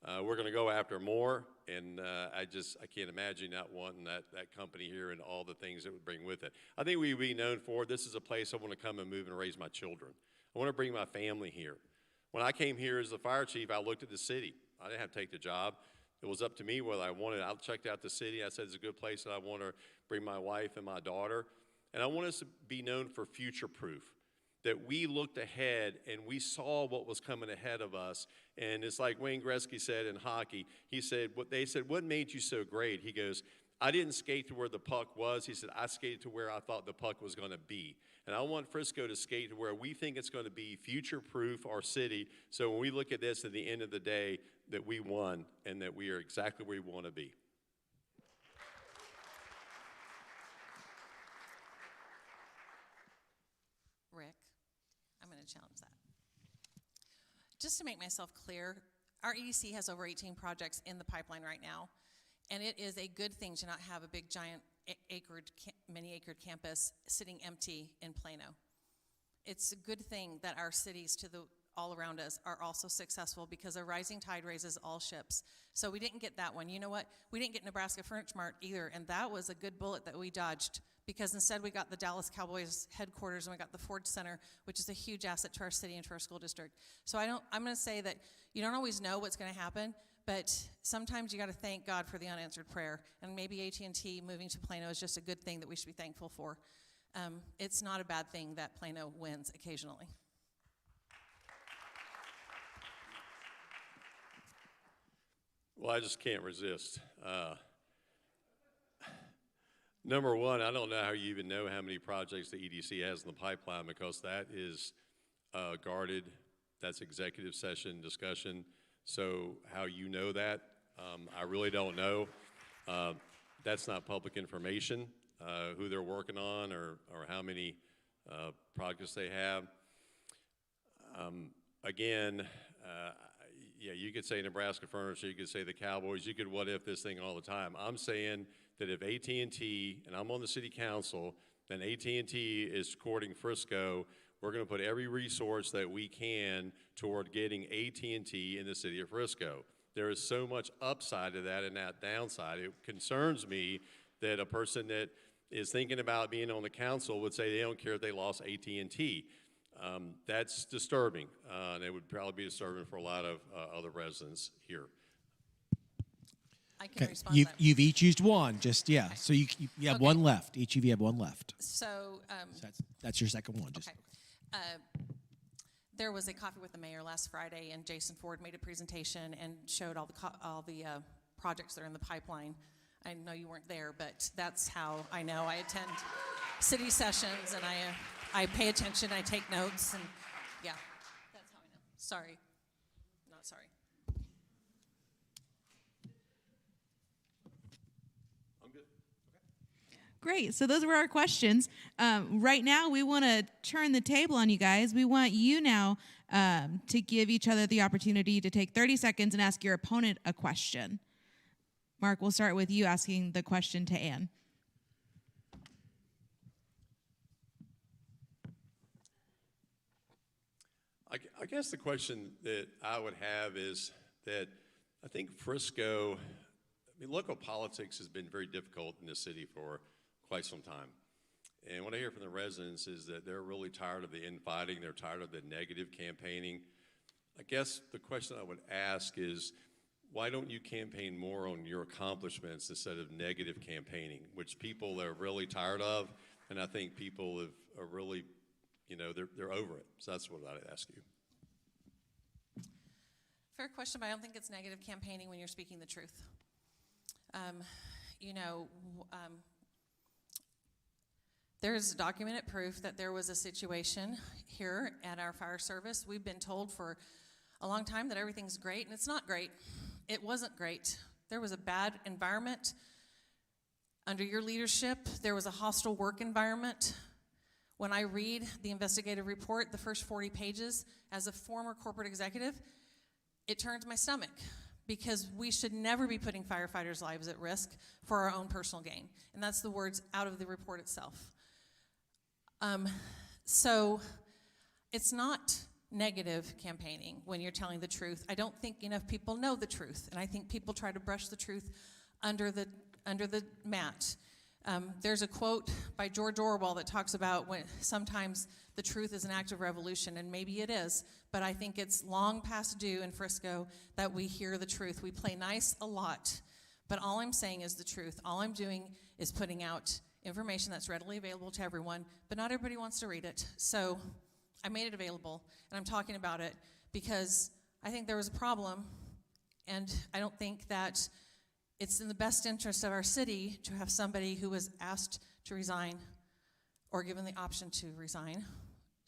We're going to go after more, and I can't imagine not wanting that company here and all the things it would bring with it. I think we'd be known for this is a place I want to come and move and raise my children. I want to bring my family here. When I came here as the fire chief, I looked at the city. I didn't have to take the job. It was up to me whether I wanted it. I checked out the city. I said it's a good place that I want to bring my wife and my daughter. And I want us to be known for future proof. That we looked ahead and we saw what was coming ahead of us. And it's like Wayne Gretzky said in hockey. They said, what made you so great? He goes, I didn't skate to where the puck was. He said, I skated to where I thought the puck was going to be. And I want Frisco to skate to where we think it's going to be future-proof our city. So when we look at this at the end of the day, that we won and that we are exactly where we want to be. Rick, I'm going to to challenge that. Just to make myself clear, our EDC has over 18 projects in the pipeline right now, and it is a good thing to not have a big, giant, many-acred campus sitting empty in Plano. It's a good thing that our cities all around us are also successful, because a rising tide raises all ships. So we didn't get that one. You know what? We didn't get Nebraska Furniture Mart either, and that was a good bullet that we dodged, because instead we got the Dallas Cowboys headquarters and we got the Ford Center, which is a huge asset to our city and to our school district. So I'm going to say that you don't always know what's going to happen, but sometimes you got to thank God for the unanswered prayer, and maybe AT&T moving to Plano is just a good thing that we should be thankful for. It's not a bad thing that Plano wins occasionally. Well, I just can't resist. Number one, I don't know how you even know how many projects the EDC has in the pipeline, because that is guarded. That's executive session discussion. So how you know that, I really don't know. That's not public information, who they're working on or how many projects they have. Again, yeah, you could say Nebraska Furniture, you could say the Cowboys, you could what if this thing all the time. I'm saying that if AT&T, and I'm on the city council, then AT&T is courting Frisco, we're going to put every resource that we can toward getting AT&T in the city of Frisco. There is so much upside to that and that downside. It concerns me that a person that is thinking about being on the council would say they don't care if they lost AT&T. That's disturbing, and it would probably be disturbing for a lot of other residents here. I can respond to that. You've each used one, just, yeah. So you have Okay. one left. Each of you have one left. So, So that's your second one. Just okay. There was a coffee with the mayor last Friday, and Jason Ford made a presentation and showed all the projects that are in the pipeline. I know you weren't there, but that's how I know. I attend city sessions, and I pay attention, I take notes, and yeah, that's how I know. Sorry. Not sorry. I'm good. Great. So those were our questions. Right now, we want to turn the table on you guys. We want you now to give each other the opportunity to take 30 seconds and ask your opponent a question. Mark, we'll start with you asking the question to Ann. I guess the question that I would have is that I think Frisco, I mean, local politics has been very difficult in this city for quite some time. And what I hear from the residents is that they're really tired of the infighting, they're tired of the negative campaigning. I guess the question I would ask is, why don't you campaign more on your accomplishments instead of negative campaigning, which people are really tired of, and I think people are really, they're over it. So that's what I'd ask you. Fair question, but I don't think it's negative campaigning when you're speaking the truth. There's documented proof that there was a situation here at our fire service. We've been told for a long time that everything's great, and it's not great. It wasn't great. There was a bad environment. Under your leadership, there was a hostile work environment. When I read the investigative report, the first 40 pages, as a former corporate executive, it turns my stomach, because we should never be putting firefighters' lives at risk for our own personal gain. And that's the words out of the report itself. So it's not negative campaigning when you're telling the truth. I don't think enough people know the truth, and I think people try to brush the truth under the mat. There's a quote by George Orwell that talks about when sometimes the truth is an act of revolution, and maybe it is, but I think it's long past due in Frisco that we hear the truth. We play nice a lot, but all I'm saying is the truth. All I'm doing is putting out information that's readily available to everyone, but not everybody wants to read it. So I made it available, and I'm talking about it because I think there was a problem, and I don't think that it's in the best interest of our city to have somebody who was asked to resign or given the option to resign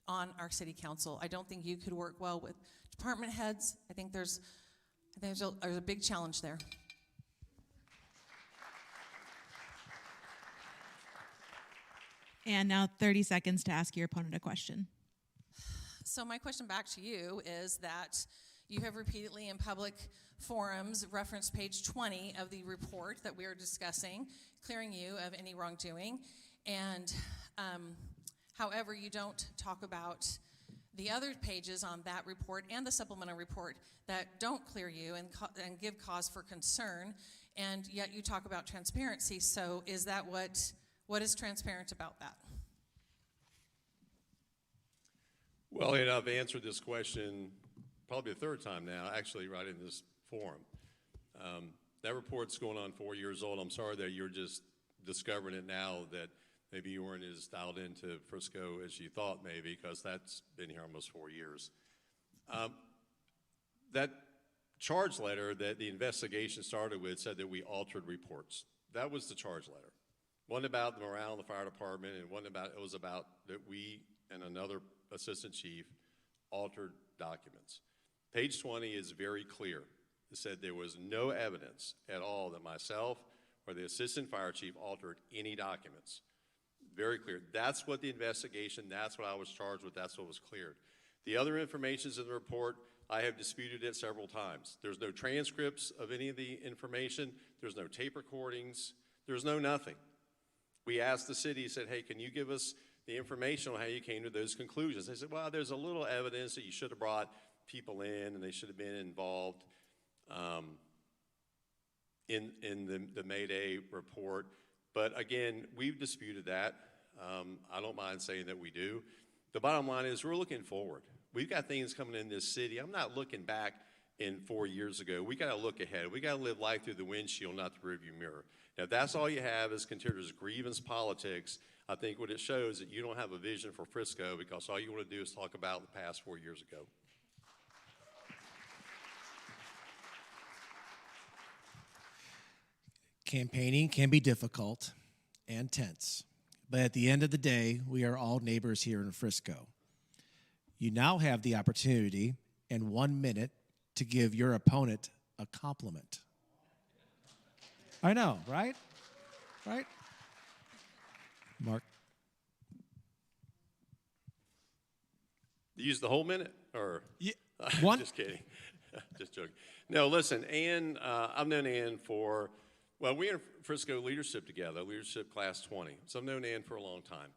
on our city council. I don't think you could work well with department heads. I think there's a big challenge there. And now 30 seconds to ask your opponent a question. So my question back to you is that you have repeatedly in public forums referenced page 20 of the report that we are discussing, clearing you of any wrongdoing. And however, you don't talk about the other pages on that report and the supplemental report that don't clear you and give cause for concern, and yet you talk about transparency. So is that what is transparent about that? Well, and I've answered this question probably the third time now, actually, right in this forum. That report's going on 4 years old. I'm sorry that you're just discovering it now, that maybe you weren't as dialed into Frisco as you thought, maybe, because that's been here almost 4 years. That charge letter that the investigation started with said that we altered reports. That was the charge letter. One about the morale in the fire department, and one about, it was about that we and another assistant chief altered documents. Page 20 is very clear. It said there was no evidence at all that myself or the assistant fire chief altered any documents. Very clear. That's what the investigation, that's what I was charged with, that's what was cleared. The other information is in the report. I have disputed it several times. There's no transcripts of any of the information. There's no tape recordings. There's no nothing. We asked the city, said, hey, can you give us the information on how you came to those conclusions? They said, well, there's a little evidence that you should have brought people in and they should have been involved in the Mayday report. But again, we've disputed that. I don't mind saying that we do. The bottom line is we're looking forward. We've got things coming in this city. I'm not looking back in 4 years ago. We got to look ahead. We got to live life through the windshield, not the rearview mirror. Now, if that's all you have is considered as grievance politics, I think what it shows is that you don't have a vision for Frisco, because all you want to do is talk about the past 4 years ago. Campaigning can be difficult and tense, but at the end of the day, we are all neighbors here in Frisco. You now have the opportunity in 1 minute to give your opponent a compliment. I know, right? Right? Mark? Use the whole minute, or? Yeah, one? Just kidding. Just joking. No, listen, Ann, I've known Ann for, well, we're in Frisco leadership together, leadership class 20. So I've known Ann for a long time.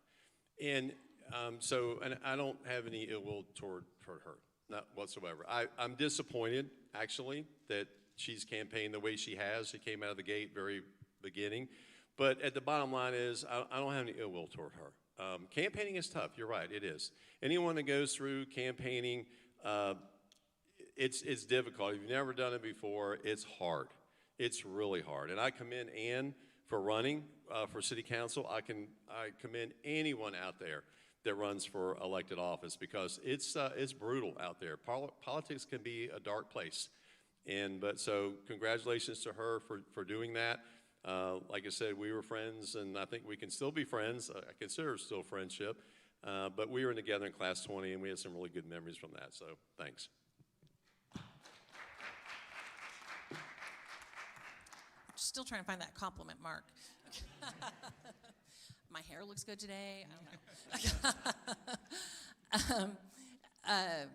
And and I don't have any ill will toward her, not whatsoever. I'm disappointed, actually, that she's campaigned the way she has. She came out of the gate very beginning. But at the bottom line is, I don't have any ill will toward her. Campaigning is tough. You're right, it is. Anyone that goes through campaigning, it's difficult. If you've never done it before, it's hard. It's really hard. And I commend Ann for running for city council. I commend anyone out there that runs for elected office, because it's brutal out there. Politics can be a dark place. But so congratulations to her for doing that. Like I said, we were friends, and I think we can still be friends. I consider it still friendship. But we were together in class 20, and we had some really good memories from that. So thanks. Still trying to find that compliment, Mark. My hair looks good today. I don't know.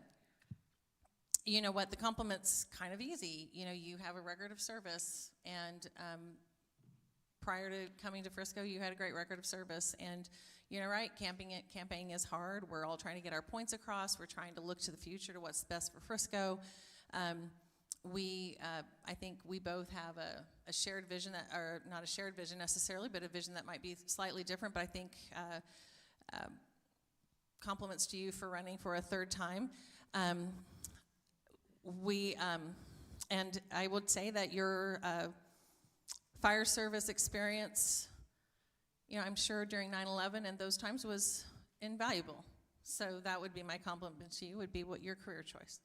You know what? The compliment's kind of easy. You know, you have a record of service, and prior to coming to Frisco, you had a great record of service. And you know, right? Campaigning is hard. We're all trying to get our points across. We're trying to look to the future, to what's best for Frisco. I think we both have a shared vision, or not a shared vision necessarily, but a vision that might be slightly different. But I think compliments to you for running for a third time. And I would say that your fire service experience, you know, I'm sure during 9/11 and those times was invaluable. So that would be my compliment to you, would be what your career choice.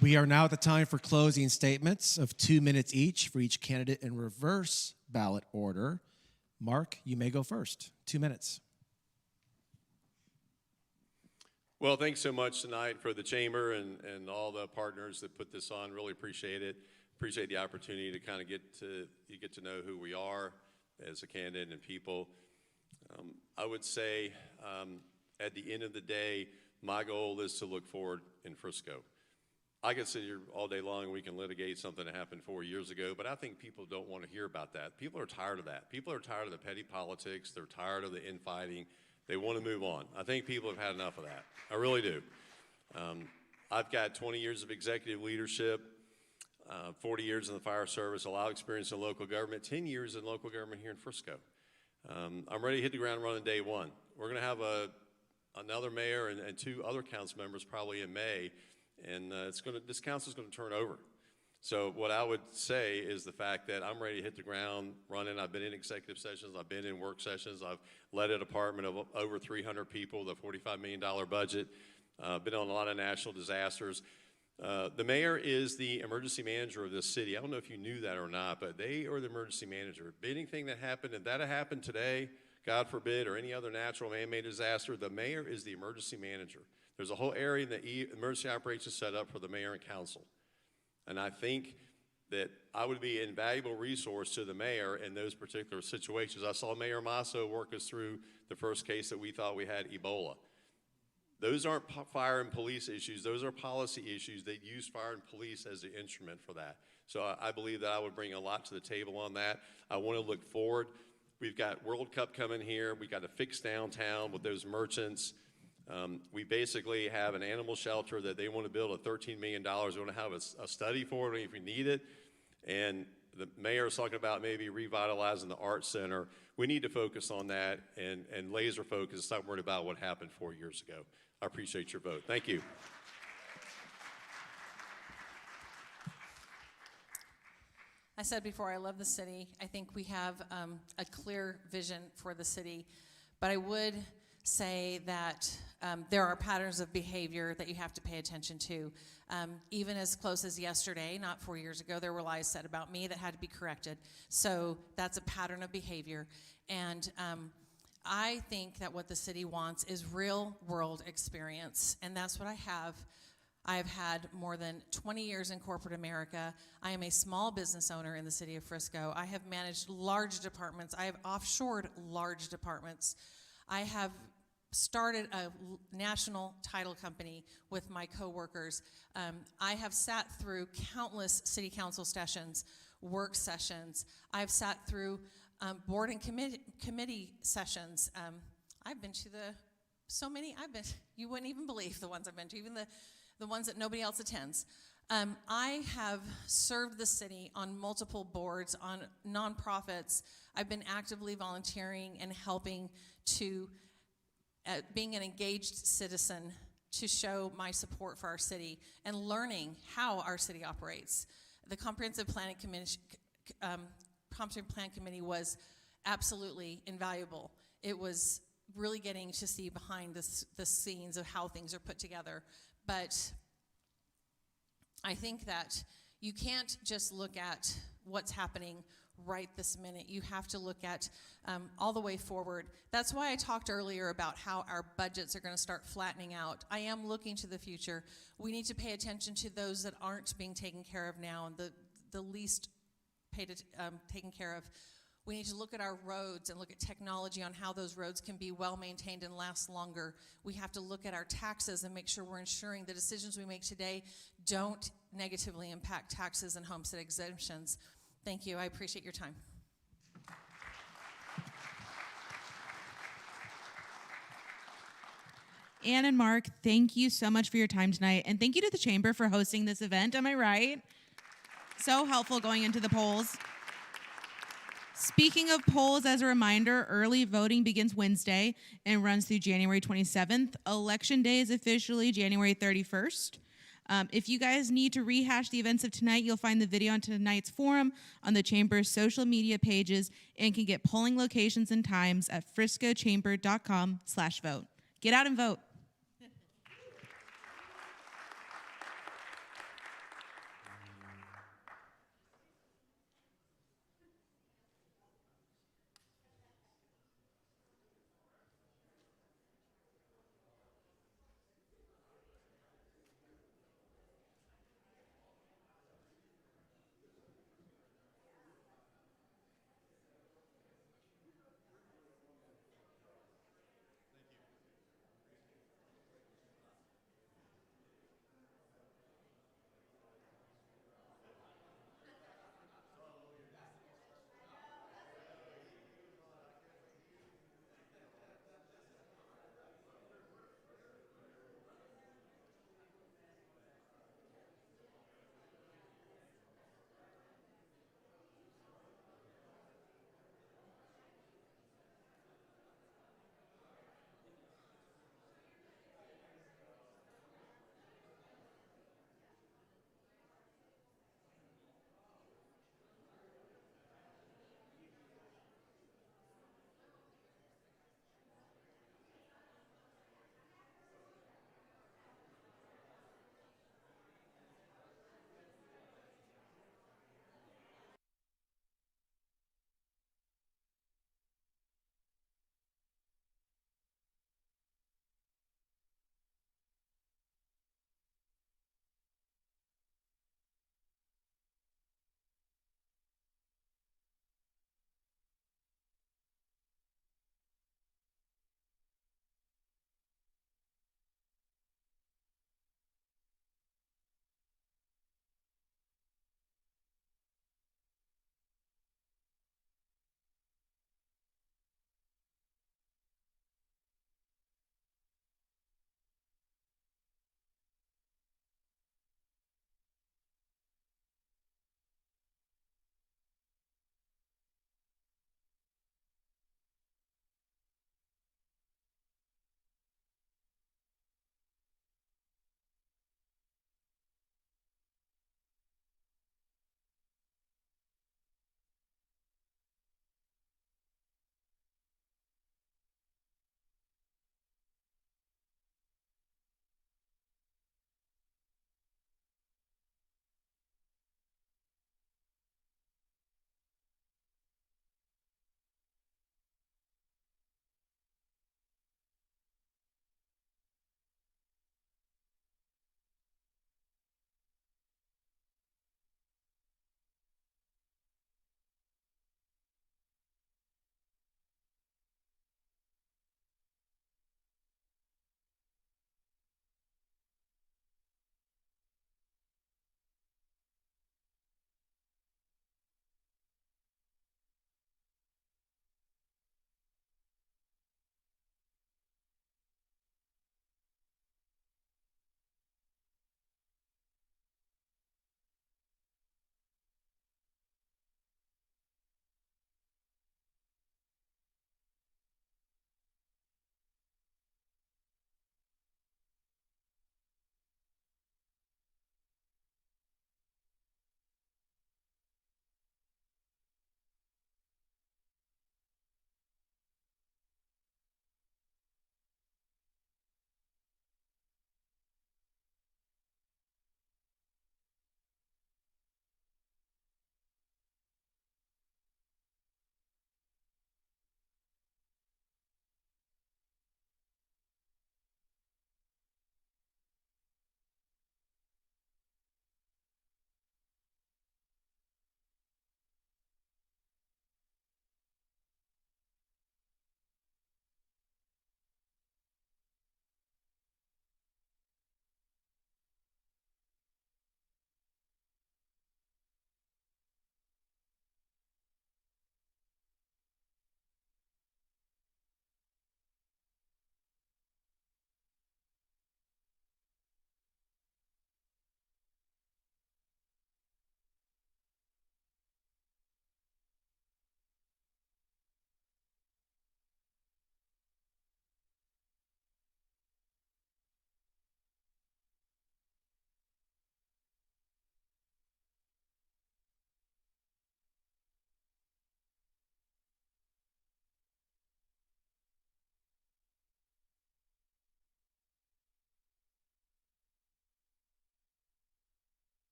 We are now at the time for closing statements of 2 minutes each for each candidate in reverse ballot order. Mark, you may go first. 2 minutes. Well, thanks so much tonight for the chamber and all the partners that put this on. Really appreciate it. Appreciate the opportunity to kind of get to know who we are as a candidate and people. I would say at the end of the day, my goal is to look forward in Frisco. I could sit here all day long and we can litigate something that happened 4 years ago, but I think people don't want to hear about that. People are tired of that. People are tired of the petty politics. They're tired of the infighting. They want to move on. I think people have had enough of that. I really do. I've got 20 years of executive leadership, 40 years in the fire service, a lot of experience in local government, 10 years in local government here in Frisco. I'm ready to hit the ground running day one. We're going to have another mayor and 2 other council members probably in May, and this council is going to turn over. So what I would say is the fact that I'm ready to hit the ground running. I've been in executive sessions. I've been in work sessions. I've led a department of over 300 people, the $45 million budget. Been on a lot of national disasters. The mayor is the emergency manager of this city. I don't know if you knew that or not, but they are the emergency manager. Anything that happened, and that happened today, God forbid, or any other natural man-made disaster, the mayor is the emergency manager. There's a whole area in the emergency operations set up for the mayor and council. And I think that I would be an invaluable resource to the mayor in those particular situations. I saw Mayor Masso work us through the first case that we thought we had Ebola. Those aren't fire and police issues. Those are policy issues that use fire and police as the instrument for that. So I believe that I would bring a lot to the table on that. I want to look forward. We've got World Cup coming here. We've got to fix downtown with those merchants. We basically have an animal shelter that they want to build at $13 million. We want to have a study for it if we need it. And the mayor is talking about maybe revitalizing the art center. We need to focus on that and laser focus, stop worrying about what happened 4 years ago. I appreciate your vote. Thank you. I said before, I love the city. I think we have a clear vision for the city. But I would say that there are patterns of behavior that you have to pay attention to. Even as close as yesterday, not 4 years ago, there were lies said about me that had to be corrected. So that's a pattern of behavior. And I think that what the city wants is real world experience. And that's what I have. I have had more than 20 years in corporate America. I am a small business owner in the city of Frisco. I have managed large departments. I have offshored large departments. I have started a national title company with my coworkers. I have sat through countless city council sessions, work sessions. I've sat through board and committee sessions. I've been to you wouldn't even believe the ones I've been to, even the ones that nobody else attends. I have served the city on multiple boards, on nonprofits. I've been actively volunteering and helping to being an engaged citizen to show my support for our city and learning how our city operates. The Comprehensive Plan Committee was absolutely invaluable. It was really getting to see behind the scenes of how things are put together. But I think that you can't just look at what's happening right this minute. You have to look at all the way forward. That's why I talked earlier about how our budgets are going to start flattening out. I am looking to the future. We need to pay attention to those that aren't being taken care of now, and the least taken care of. We need to look at our roads and look at technology on how those roads can be well maintained and last longer. We have to look at our taxes and make sure we're ensuring the decisions we make today don't negatively impact taxes and homestead exemptions. Thank you. I appreciate your time. Ann and Mark, thank you so much for your time tonight. And thank you to the Chamber for hosting this event. Am I right? So helpful going into the polls. Speaking of polls, as a reminder, early voting begins Wednesday and runs through January 27th. Election day is officially January 31st. If you guys need to rehash the events of tonight, you'll find the video on tonight's forum on the Chamber's social media pages and can get polling locations and times at friscochamber.com/vote. Get out and vote.